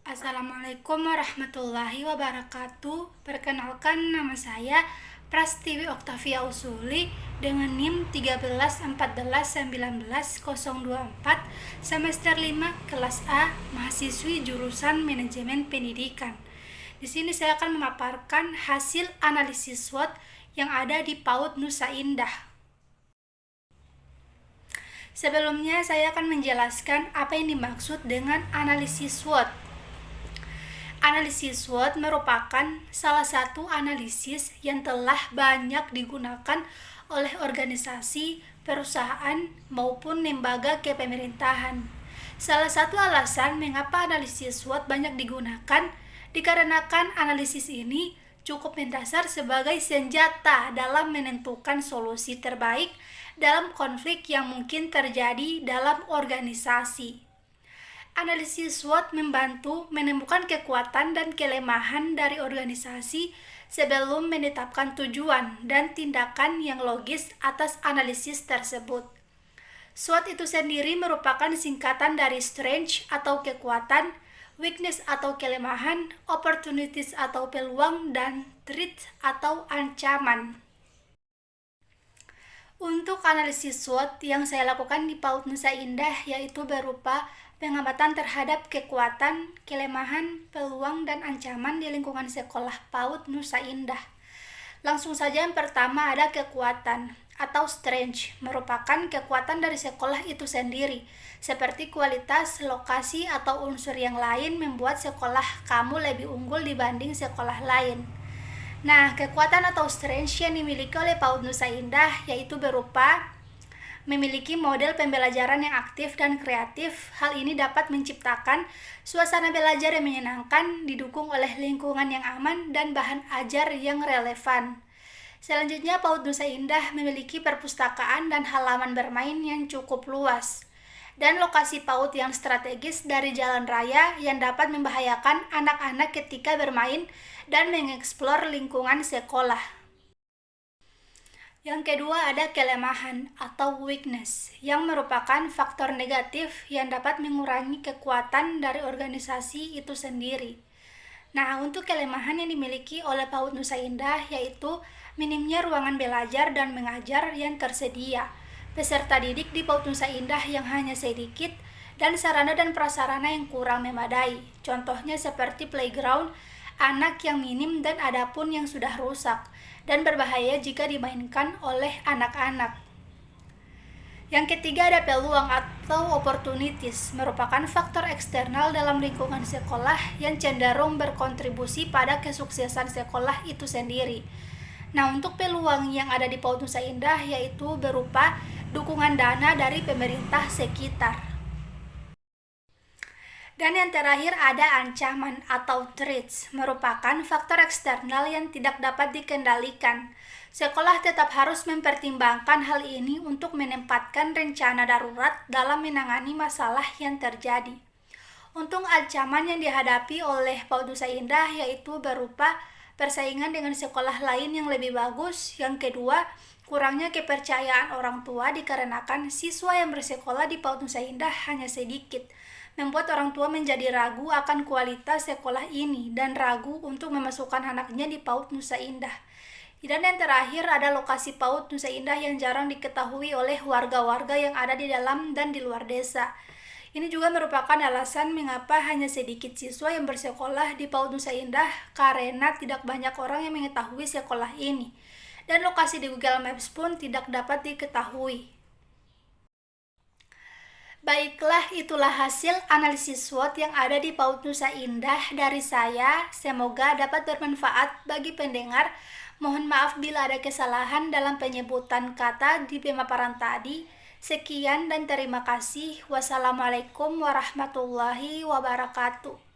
Assalamualaikum warahmatullahi wabarakatuh. Perkenalkan, nama saya Prastiwi Oktavia Usuli dengan NIM 13141924 semester 5 kelas A, mahasiswi jurusan Manajemen Pendidikan. Di sini saya akan memaparkan hasil analisis SWOT yang ada di PAUD Nusa Indah. Sebelumnya saya akan menjelaskan apa yang dimaksud dengan analisis SWOT. Analisis SWOT merupakan salah satu analisis yang telah banyak digunakan oleh organisasi, perusahaan, maupun lembaga kepemerintahan. Salah satu alasan mengapa analisis SWOT banyak digunakan dikarenakan analisis ini cukup mendasar sebagai senjata dalam menentukan solusi terbaik dalam konflik yang mungkin terjadi dalam organisasi. Analisis SWOT membantu menemukan kekuatan dan kelemahan dari organisasi sebelum menetapkan tujuan dan tindakan yang logis atas analisis tersebut. SWOT itu sendiri merupakan singkatan dari strength atau kekuatan, weakness atau kelemahan, opportunities atau peluang, dan threat atau ancaman. Untuk analisis SWOT yang saya lakukan di PAUD Nusa Indah yaitu berupa pengamatan terhadap kekuatan, kelemahan, peluang, dan ancaman di lingkungan sekolah PAUD Nusa Indah. Langsung saja yang pertama ada kekuatan atau strength, merupakan kekuatan dari sekolah itu sendiri, seperti kualitas, lokasi, atau unsur yang lain membuat sekolah kamu lebih unggul dibanding sekolah lain. Nah, kekuatan atau strength yang dimiliki oleh PAUD Nusa Indah yaitu berupa memiliki model pembelajaran yang aktif dan kreatif. Hal ini dapat menciptakan suasana belajar yang menyenangkan, didukung oleh lingkungan yang aman dan bahan ajar yang relevan. Selanjutnya, PAUD Nusa Indah memiliki perpustakaan dan halaman bermain yang cukup luas, dan lokasi PAUD yang strategis dari jalan raya yang dapat membahayakan anak-anak ketika bermain dan mengeksplor lingkungan sekolah. Yang kedua ada kelemahan atau weakness, yang merupakan faktor negatif yang dapat mengurangi kekuatan dari organisasi itu sendiri. Nah, untuk kelemahan yang dimiliki oleh PAUD Nusa Indah yaitu minimnya ruangan belajar dan mengajar yang tersedia, peserta didik di PAUD Nusa Indah yang hanya sedikit, dan sarana dan prasarana yang kurang memadai. Contohnya seperti playground, anak yang minim, dan adapun yang sudah rusak dan berbahaya jika dimainkan oleh anak-anak. Yang ketiga ada peluang atau opportunities, merupakan faktor eksternal dalam lingkungan sekolah yang cenderung berkontribusi pada kesuksesan sekolah itu sendiri. Nah, untuk peluang yang ada di PAUD Nusa Indah yaitu berupa dukungan dana dari pemerintah sekitar. Dan yang terakhir ada ancaman atau threats, merupakan faktor eksternal yang tidak dapat dikendalikan. Sekolah tetap harus mempertimbangkan hal ini untuk menempatkan rencana darurat dalam menangani masalah yang terjadi. Untuk ancaman yang dihadapi oleh PAUD Nusa Indah yaitu berupa persaingan dengan sekolah lain yang lebih bagus. Yang kedua, kurangnya kepercayaan orang tua dikarenakan siswa yang bersekolah di PAUD Nusa Indah hanya sedikit, membuat orang tua menjadi ragu akan kualitas sekolah ini dan ragu untuk memasukkan anaknya di PAUD Nusa Indah. Dan yang terakhir ada lokasi PAUD Nusa Indah yang jarang diketahui oleh warga-warga yang ada di dalam dan di luar desa. Ini juga merupakan alasan mengapa hanya sedikit siswa yang bersekolah di PAUD Nusa Indah karena tidak banyak orang yang mengetahui sekolah ini. Dan lokasi di Google Maps pun tidak dapat diketahui. Baiklah, itulah hasil analisis SWOT yang ada di PAUD Nusa Indah dari saya. Semoga dapat bermanfaat bagi pendengar. Mohon maaf bila ada kesalahan dalam penyebutan kata di pemaparan tadi. Sekian dan terima kasih. Wassalamualaikum warahmatullahi wabarakatuh.